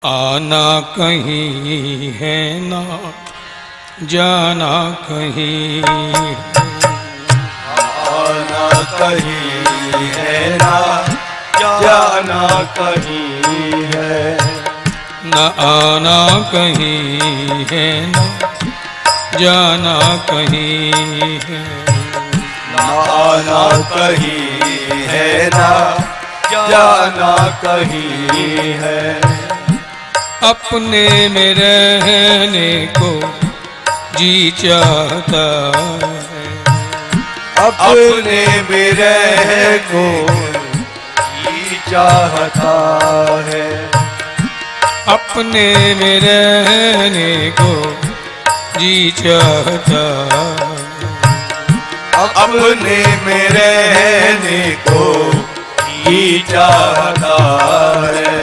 आना कहीं है ना जाना कहीं, आना कहीं है ना जाना कहीं है। न आना कहीं है न जाना कहीं है। न आना कहीं है ना जाना कहीं है। अपने में रहने को जी चाहता है, अपने में रहने को जी चाहता है। अपने में रहने को जी चाहता है। अपने में रहने को जी चाहता है।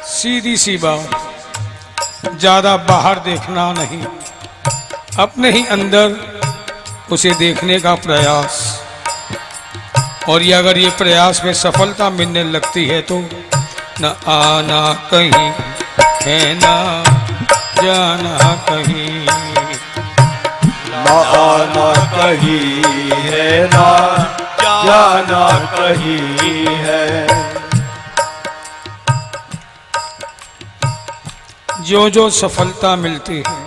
सीधी सी बात, ज्यादा बाहर देखना नहीं, अपने ही अंदर उसे देखने का प्रयास। और ये अगर ये प्रयास में सफलता मिलने लगती है तो न आना कहीं है ना जाना कहीं। न आना कहीं है ना जाना कहीं है। जो जो सफलता मिलती है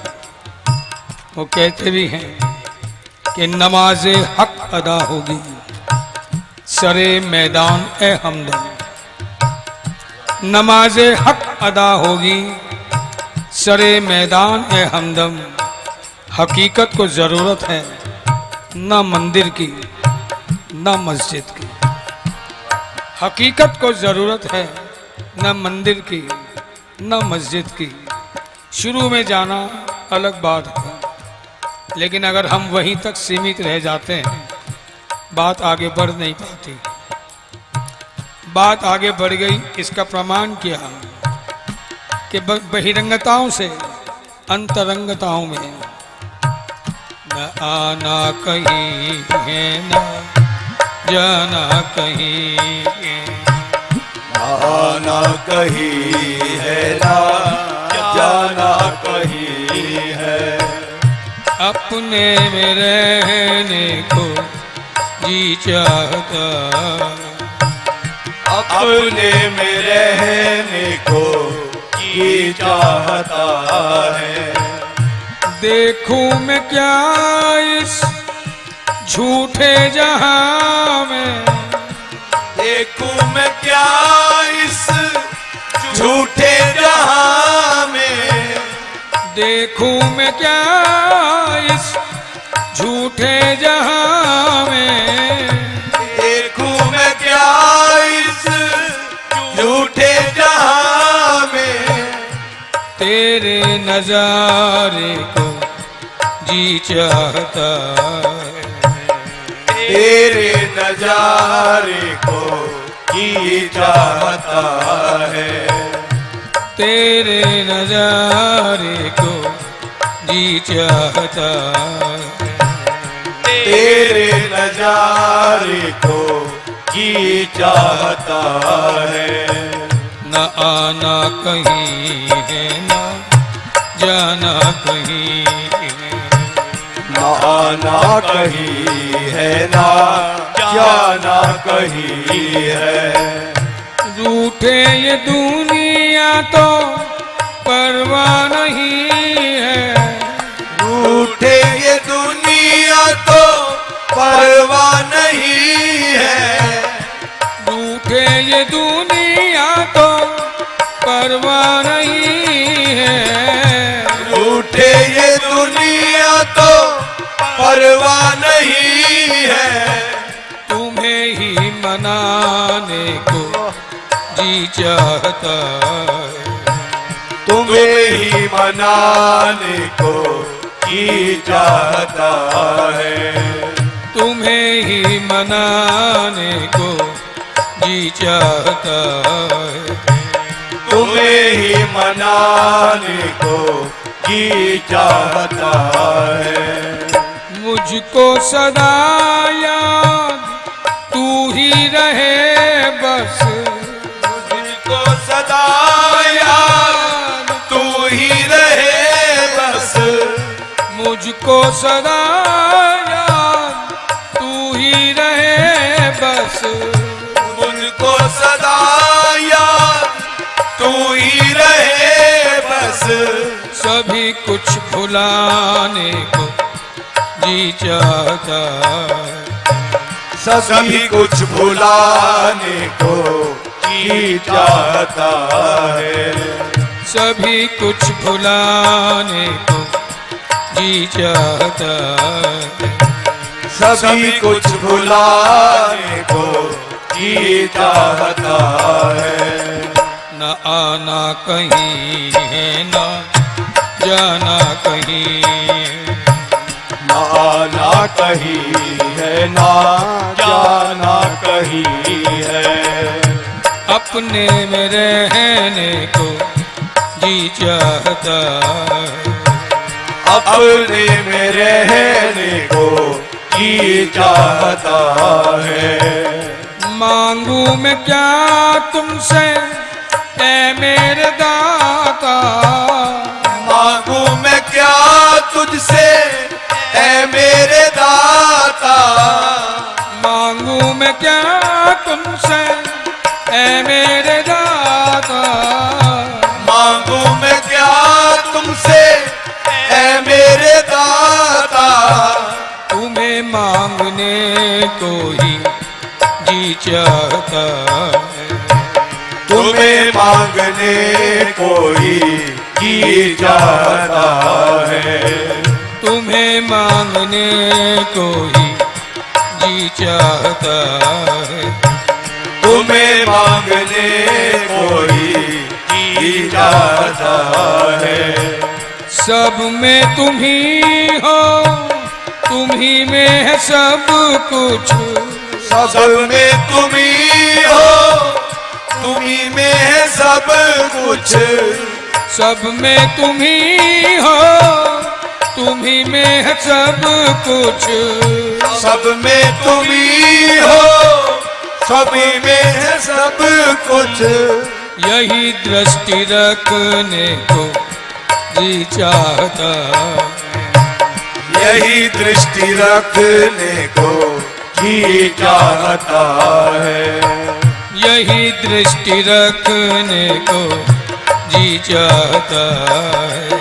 वो कहते भी हैं कि नमाज़े हक अदा होगी सरे मैदान ए हमदम। नमाज़े हक अदा होगी सरे मैदान ए हमदम। हकीकत को ज़रूरत है न मंदिर की न मस्जिद की। हकीकत को ज़रूरत है न मंदिर की न मस्जिद की। शुरू में जाना अलग बात है, लेकिन अगर हम वहीं तक सीमित रह जाते हैं बात आगे बढ़ नहीं पाती। बात आगे बढ़ गई, इसका प्रमाण क्या कि बहिरंगताओं से अंतरंगताओं में न आना कहीं है न जाना कहीं है। आना कहीं है ना जाना कहीं है। अपने में रहने को जी चाहता, अपने में रहने को जी चाहता है। देखूं मैं क्या इस झूठे जहां में, देखूं मैं क्या इस झूठे जहां में। देखूं मैं क्या इस झूठे जहां में। देखूं मैं क्या इस झूठे जहां में। तेरे नजारे को जी चाहता है, तेरे नजारे को जी चाहता है। तेरे नजारे को जी चाहता है। तेरे नजारे को जी चाहता है। न आना कहीं है न जाना कहीं है। न आना कहीं है ना जाना कहीं है। रूठे ये दुनिया तो परवाह नहीं है। रूठे ये दुनिया तो परवाह नहीं है। रूठे ये दुनिया तो परवाह नहीं है। रूठे ये दुनिया तो परवाह नहीं है। तुम्हें ही मनाने को जी चाहता है। तुम्हें ही मनाने को जी चाहता है। तुम्हें ही मनाने को जी चाहता है। तुम्हें ही मनाने को जी चाहता है। मुझको सदा याद तू ही रहे बस। मुझको सदा याद मुझको सदा याद तू ही रहे बस, मुझको सदा याद तू ही रहे बस। सभी कुछ भुलाने को जी चाहता है, सभी कुछ भुलाने को जी चाहता है। सभी कुछ भुलाने को जी चाहता है, सभी कुछ भुलाने को जी चाहता है। न आना कहीं है न जाना कहीं, ना आना कहीं है ना जाना कहीं है। अपने में रहने को जी चाहता है, अपने में रहने को जी चाहता है। मांगू मैं क्या तुमसे ऐ मेरे दाता, मांगू मैं क्या तुझसे ऐ मेरे दाता। मांगू मैं क्या तुमसे ऐ मेरे दाता, मांगू मैं क्या तुमसे ऐ मेरे दाता। तुम्हें मांगने को ही जी चाहता है, तुम्हें मांगने को ही जी चाहता है। तुम्हें मांगने को ही जी चाहता है, तुम्हें मांगने को ही जी चाहता है। सब में तुम ही हो, तुम ही में है सब कुछ, सब में तुम ही हो, तुम ही में है सब कुछ। सब में तुम ही हो, तुम ही में है सब कुछ। सब में तुम ही हो, सभी में है सब कुछ। यही दृष्टि रखने को जी चाहता है, यही दृष्टि रखने को जी चाहता है। यही दृष्टि रखने को जी चाहता है,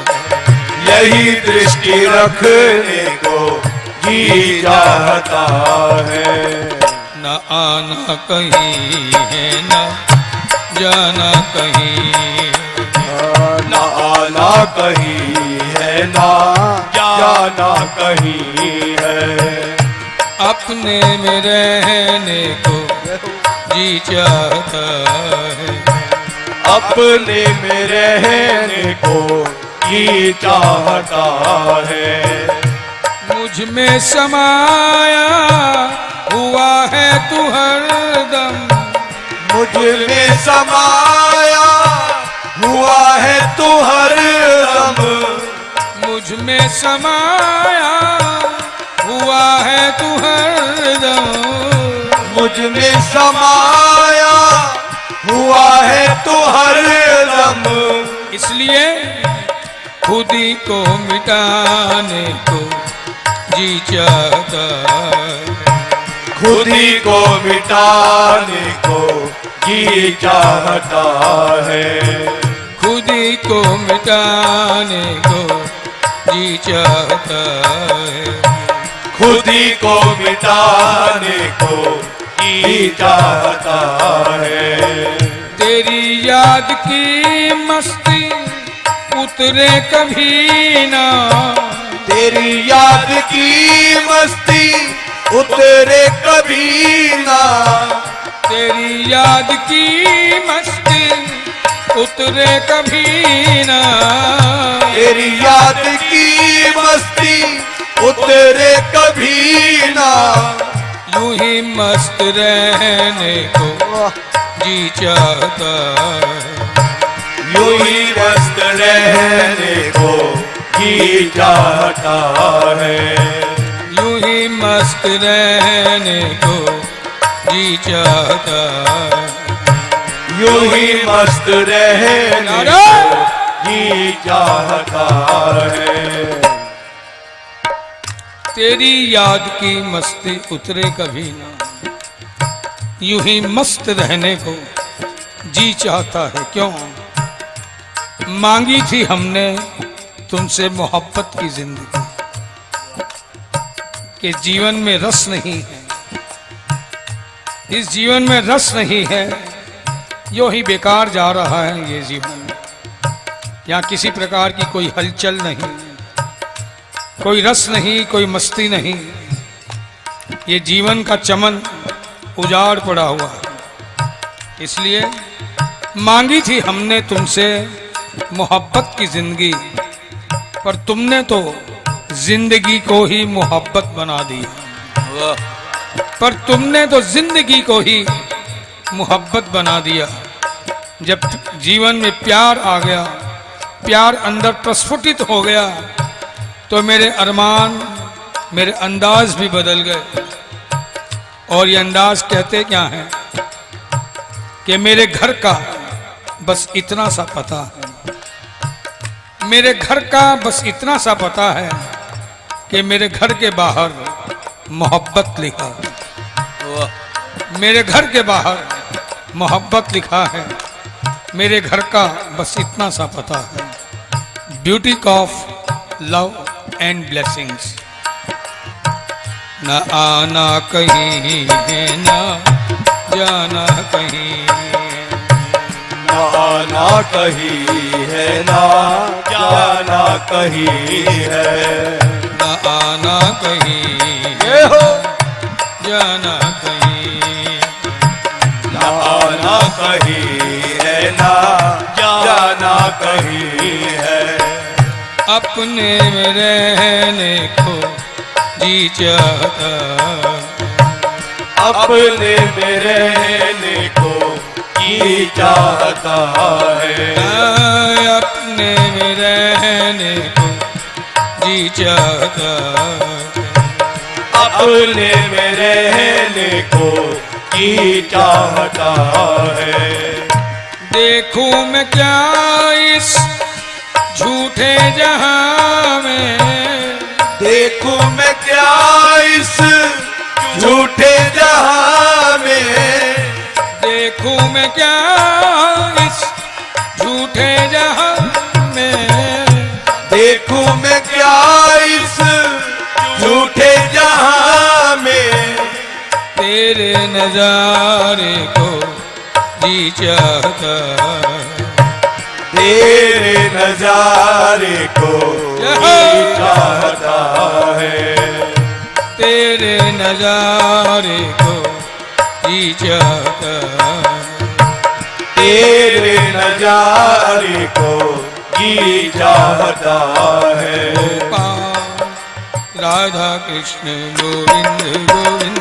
यही दृष्टि रखने को जी चाहता है। न आना कहीं है न जाना कहीं, ना आना कहीं है ना जाना कहीं है। अपने में रहने को जी चाहता है, अपने में रहने को जी चाहता है। मुझ में समाया हुआ है तू हरदम, मुझ में समाया हुआ है तू हरदम। मुझ में समाया हुआ है तू हरदम, मुझ में समाया हुआ है तू हरदम। इसलिए खुद ही को मिटाने को जी चाहता है, खुद ही को मिटाने को जी चाहता है। खुद ही को मिटाने को जी चाहता है, खुद ही को मिटाने को जी चाहता है। तेरी याद की मस्ती उतरे कभी ना, तेरी याद की मस्ती उतरे कभी ना। तेरी याद की मस्ती उतरे कभी ना, तेरी याद की मस्ती उतरे कभी ना। यूं ही मस्त रहने को जी चाहता है, यूं ही मस्त रहने को जी चाहता है। यूं ही मस्त रहने को जी चाहता है, यूं ही मस्त रहने को जी चाहता है। तेरी याद की मस्ती उतरे कभी ना, यूं ही मस्त रहने को जी चाहता है क्यों। मांगी थी हमने तुमसे मोहब्बत की जिंदगी, कि जीवन में रस नहीं है, इस जीवन में रस नहीं है, यूं ही बेकार जा रहा है ये जीवन। यहाँ किसी प्रकार की कोई हलचल नहीं, कोई रस नहीं, कोई मस्ती नहीं, ये जीवन का चमन उजाड़ पड़ा हुआ है। इसलिए मांगी थी हमने तुमसे मोहब्बत की जिंदगी, पर तुमने तो जिंदगी को ही मोहब्बत बना दी। पर तुमने तो जिंदगी को ही मोहब्बत बना दिया। जब जीवन में प्यार आ गया, प्यार अंदर प्रस्फुटित हो गया, तो मेरे अरमान, मेरे अंदाज भी बदल गए। और ये अंदाज कहते क्या हैं कि मेरे घर का बस इतना सा पता है, मेरे घर का बस इतना सा पता है कि मेरे घर के बाहर मोहब्बत लिखा है, मेरे घर के बाहर मोहब्बत लिखा है, मेरे घर का बस इतना सा पता है। Beauty of love and blessings. न आना कहीं है, न जाना कहीं, न आना कहीं है, न जाना कहीं है। न आना कहीं ये हो जाना कहीं, न आना कहीं है, न जाना कहीं है। अपने में रहने को जी चाहता, अपने में रहने को जी चाहता है। अपने में रहने को जी चाहता, अपने में रहने को जी चाहता है। देखूं मैं क्या इस झूठे जहां में, देखूं मैं क्या इस झूठे जहां में, देखूं मैं क्या इस झूठे जहां में, देखूं मैं क्या इस झूठे जहां में। तेरे नजारे को जी चाहता, तेरे नजारे को जी चाहता है। तेरे नजारे को जी चाहता, तेरे नजारे को जी चाहता है। राधा कृष्ण गोविंद गोविंद।